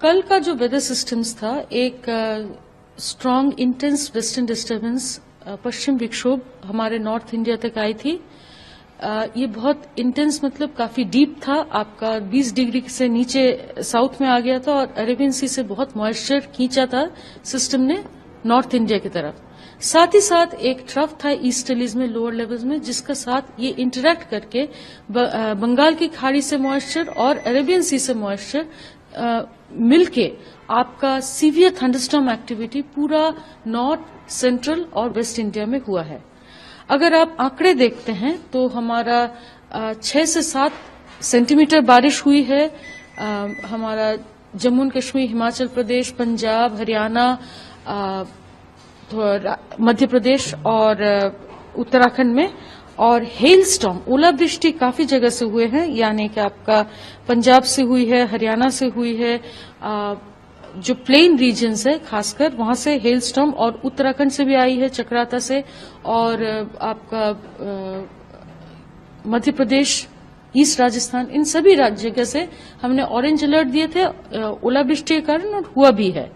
कल का जो वेदर सिस्टम्स था, एक स्ट्रांग इंटेंस वेस्टर्न डिस्टर्बेंस पश्चिम विक्षोभ हमारे नॉर्थ इंडिया तक आई थी। ये बहुत इंटेंस मतलब काफी डीप था, आपका 20 डिग्री से नीचे साउथ में आ गया था और अरेबियन सी से बहुत मॉइस्चर खींचा था सिस्टम ने नॉर्थ इंडिया की तरफ। साथ ही साथ एक ट्रफ था ईस्टर्लीज में, लोअर लेवल्स में, जिसका साथ ये इंटरैक्ट करके बंगाल की खाड़ी से मॉइस्चर और अरेबियन सी से मॉइस्चर मिलके आपका सीवियर थंडरस्टॉर्म एक्टिविटी पूरा नॉर्थ, सेंट्रल और वेस्ट इंडिया में हुआ है। अगर आप आंकड़े देखते हैं तो हमारा 6 से 7 सेंटीमीटर बारिश हुई है। हमारा जम्मू एंड कश्मीर, हिमाचल प्रदेश, पंजाब, हरियाणा, मध्य प्रदेश और उत्तराखंड में। और हेल स्टॉर्म, ओलावृष्टि काफी जगह से हुए हैं, यानी कि आपका पंजाब से हुई है, हरियाणा से हुई है, जो प्लेन रीजन्स है खासकर वहां से हेल स्टॉर्म, और उत्तराखंड से भी आई है चक्राता से, और आपका मध्य प्रदेश, ईस्ट राजस्थान, इन सभी जगह से हमने ऑरेंज अलर्ट दिए थे ओलावृष्टि के कारण, और हुआ भी है।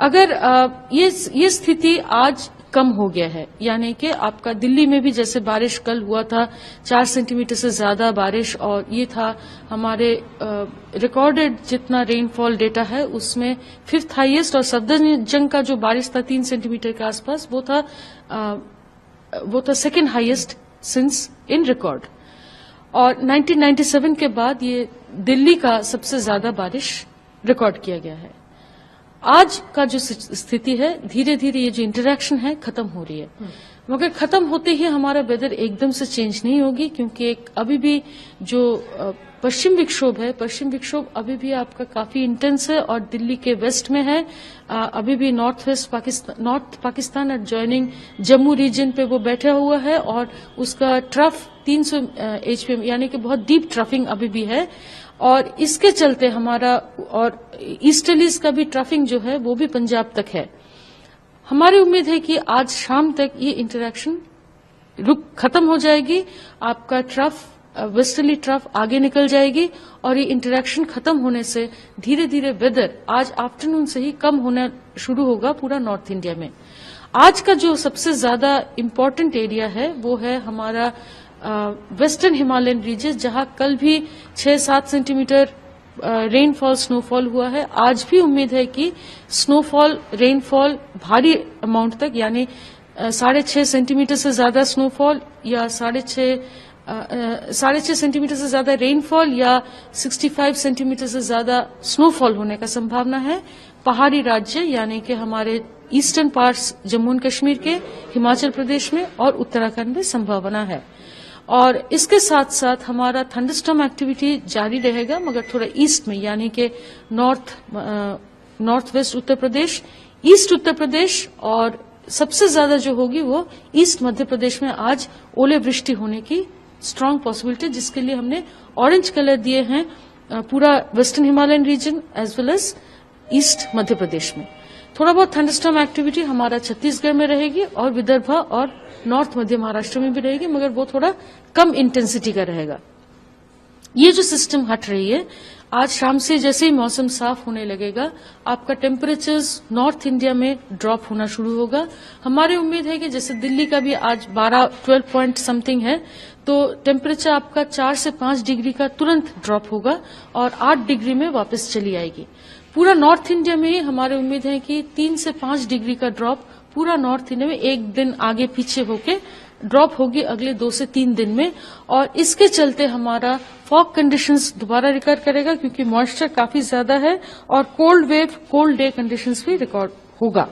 अगर ये स्थिति आज कम हो गया है, यानी कि आपका दिल्ली में भी जैसे बारिश कल हुआ था 4 सेंटीमीटर से ज्यादा बारिश, और ये था हमारे रिकॉर्डेड जितना रेनफॉल डेटा है उसमें 5th हाईएस्ट, और सफदरजंग का जो बारिश था 3 सेंटीमीटर के आसपास, वो था 2nd highest since in record. और 1997 के बाद ये दिल्ली का सबसे ज्यादा बारिश रिकॉर्ड किया गया है। आज का जो स्थिति है, धीरे धीरे ये जो इंटरैक्शन है खत्म हो रही है, मगर खत्म होते ही हमारा वेदर एकदम से चेंज नहीं होगी, क्योंकि एक अभी भी जो पश्चिम विक्षोभ है, पश्चिम विक्षोभ अभी भी आपका काफी इंटेंस है और दिल्ली के वेस्ट में है। अभी भी north Pakistan adjoining Jammu region पे वो बैठा हुआ है, और उसका ट्रफ 300 HPM यानी कि बहुत डीप ट्रफिंग अभी भी है। और इसके चलते हमारा और ईस्टर्लीज का भी ट्रफिंग जो है वो भी पंजाब तक है। हमारी उम्मीद है कि आज शाम तक ये इंटरैक्शन खत्म हो जाएगी, आपका ट्रफ, वेस्टर्ली ट्रफ आगे निकल जाएगी, और ये इंटरैक्शन खत्म होने से धीरे धीरे वेदर आज आफ्टरनून से ही कम होना शुरू होगा पूरा नॉर्थ इंडिया में। आज का जो सबसे ज्यादा इम्पोर्टेंट एरिया है वो है हमारा वेस्टर्न हिमालयन रीजन, जहां कल भी 6-7 सेंटीमीटर रेनफॉल, स्नोफॉल हुआ है। आज भी उम्मीद है कि स्नोफॉल, रेनफॉल भारी अमाउंट तक, यानी 6.5 सेंटीमीटर से ज्यादा स्नोफॉल, या 6.5 सेंटीमीटर से ज्यादा रेनफॉल, या 65 सेंटीमीटर से ज्यादा स्नोफॉल होने का संभावना है। पहाड़ी राज्य यानी कि हमारे eastern parts Jammu and Kashmir के, हिमाचल प्रदेश में और उत्तराखंड में संभावना है। और इसके साथ साथ हमारा थंडरस्टॉर्म एक्टिविटी जारी रहेगा, मगर थोड़ा ईस्ट में, यानी कि north west Uttar Pradesh, east Uttar Pradesh, और सबसे ज्यादा जो होगी वो ईस्ट मध्य प्रदेश में आज ओले वृष्टि होने की स्ट्रांग पॉसिबिलिटी, जिसके लिए हमने ऑरेंज कलर दिए हैं पूरा western Himalayan region as well as east Madhya Pradesh में। थोड़ा बहुत थंडरस्टॉर्म एक्टिविटी हमारा छत्तीसगढ़ में रहेगी और विदर्भ और नॉर्थ मध्य महाराष्ट्र में भी रहेगी, मगर वो थोड़ा कम इंटेंसिटी का रहेगा। ये जो सिस्टम हट रही है, आज शाम से जैसे ही मौसम साफ होने लगेगा, आपका टेम्परेचर्स नॉर्थ इंडिया में ड्रॉप होना शुरू होगा। हमारी उम्मीद है कि जैसे दिल्ली का भी आज 12 पॉइंट समथिंग है, तो टेम्परेचर आपका 4 से 5 डिग्री का तुरंत ड्रॉप होगा और 8 डिग्री में वापस चली आएगी। पूरा नॉर्थ इंडिया में हमारी उम्मीद है कि 3 से 5 डिग्री का ड्रॉप पूरा नॉर्थ इंडिया में एक दिन आगे पीछे होके ड्रॉप होगी अगले 2 से 3 दिन में। और इसके चलते हमारा फॉग कंडीशंस दोबारा रिकॉर्ड करेगा, क्योंकि मॉइस्चर काफी ज्यादा है, और cold wave, cold day conditions भी रिकॉर्ड होगा।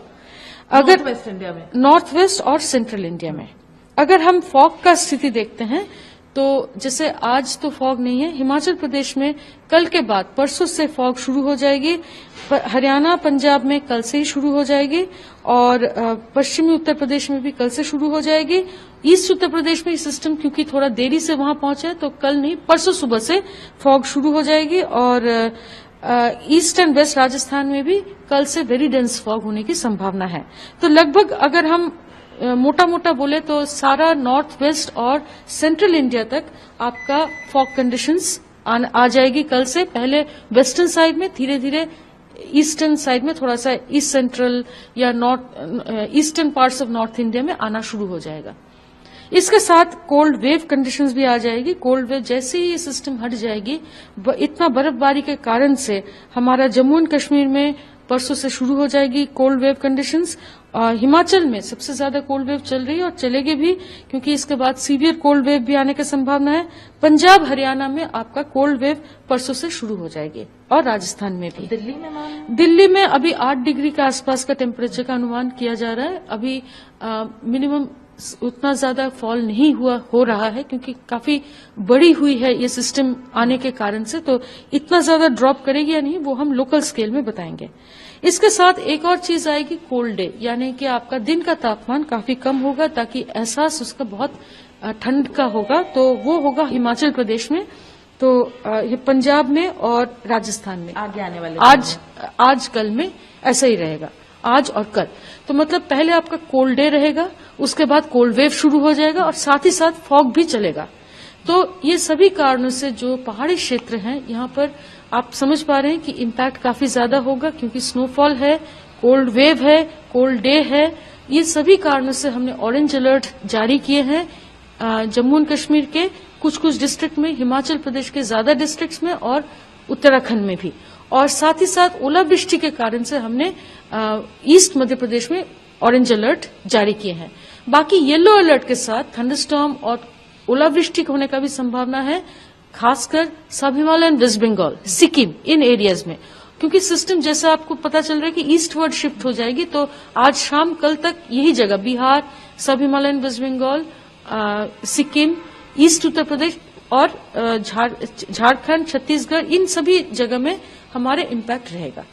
अगर वेस्ट इंडिया में, नॉर्थ वेस्ट और सेंट्रल इंडिया में अगर हम फॉग का स्थिति देखते हैं, तो जैसे आज तो फॉग नहीं है, हिमाचल प्रदेश में कल के बाद परसों से फॉग शुरू हो जाएगी। हरियाणा, पंजाब में कल से ही शुरू हो जाएगी, और पश्चिमी उत्तर प्रदेश में भी कल से शुरू हो जाएगी। ईस्ट उत्तर प्रदेश में सिस्टम क्योंकि थोड़ा देरी से वहां पहुंचा है, तो कल नहीं परसों सुबह से फॉग शुरू हो जाएगी। और ईस्ट एंड वेस्ट राजस्थान में भी कल से वेरी डेंस फॉग होने की संभावना है। तो लगभग अगर हम मोटा मोटा बोले तो सारा नॉर्थ वेस्ट और सेंट्रल इंडिया तक आपका फॉग कंडीशंस आ जाएगी कल से। पहले वेस्टर्न साइड में, धीरे धीरे ईस्टर्न साइड में थोड़ा सा ईस्ट सेंट्रल या north eastern parts of north India में आना शुरू हो जाएगा। इसके साथ कोल्ड वेव कंडीशंस भी आ जाएगी। कोल्ड वेव जैसे ही ये सिस्टम हट जाएगी, इतना बर्फबारी के कारण से हमारा जम्मू एंड कश्मीर में परसों से शुरू हो जाएगी कोल्ड वेव कंडीशंस। हिमाचल में सबसे ज्यादा कोल्ड वेव चल रही है और चलेगी भी, क्योंकि इसके बाद सीवियर कोल्ड वेव भी आने की संभावना है। पंजाब हरियाणा में आपका कोल्ड वेव परसों से शुरू हो जाएगी और राजस्थान में भी। दिल्ली में अभी 8 डिग्री के आसपास का टेम्परेचर का अनुमान किया जा रहा है। अभी मिनिमम उतना ज्यादा फॉल नहीं हो रहा है, क्योंकि काफी बड़ी हुई है ये सिस्टम आने के कारण से, तो इतना ज्यादा ड्रॉप करेगी या नहीं वो हम लोकल स्केल में बताएंगे। इसके साथ एक और चीज आएगी कोल्ड डे, यानी कि आपका दिन का तापमान काफी कम होगा, ताकि एहसास उसका बहुत ठंड का होगा। तो वो होगा हिमाचल प्रदेश में, तो ये पंजाब में और राजस्थान में आगे आने वाले आज कल में ऐसा ही रहेगा, आज और कल। तो मतलब पहले आपका कोल्ड डे रहेगा, उसके बाद कोल्ड वेव शुरू हो जाएगा और साथ ही साथ फॉग भी चलेगा। तो ये सभी कारणों से जो पहाड़ी क्षेत्र हैं यहाँ पर आप समझ पा रहे हैं कि इम्पैक्ट काफी ज्यादा होगा, क्योंकि स्नोफॉल है, कोल्ड वेव है, कोल्ड डे है। ये सभी कारणों से हमने ऑरेंज अलर्ट जारी किए हैं जम्मू एंड कश्मीर के कुछ डिस्ट्रिक्ट में, हिमाचल प्रदेश के ज्यादा डिस्ट्रिक्ट्स में और उत्तराखंड में भी। और साथ ही साथ ओलावृष्टि के कारण से हमने ईस्ट मध्य प्रदेश में ऑरेंज अलर्ट जारी किए हैं। बाकी येलो अलर्ट के साथ थंडरस्टॉर्म और ओलावृष्टि होने का भी संभावना है, खासकर सब हिमालयन वेस्ट बंगाल, सिक्किम, इन एरियाज में, क्योंकि सिस्टम जैसा आपको पता चल रहा है कि ईस्टवर्ड शिफ्ट हो जाएगी। तो आज शाम कल तक यही जगह बिहार, सब Himalayan West Bengal, Sikkim, east Uttar Pradesh और झारखंड, छत्तीसगढ़, इन सभी जगह में हमारे इम्पैक्ट रहेगा।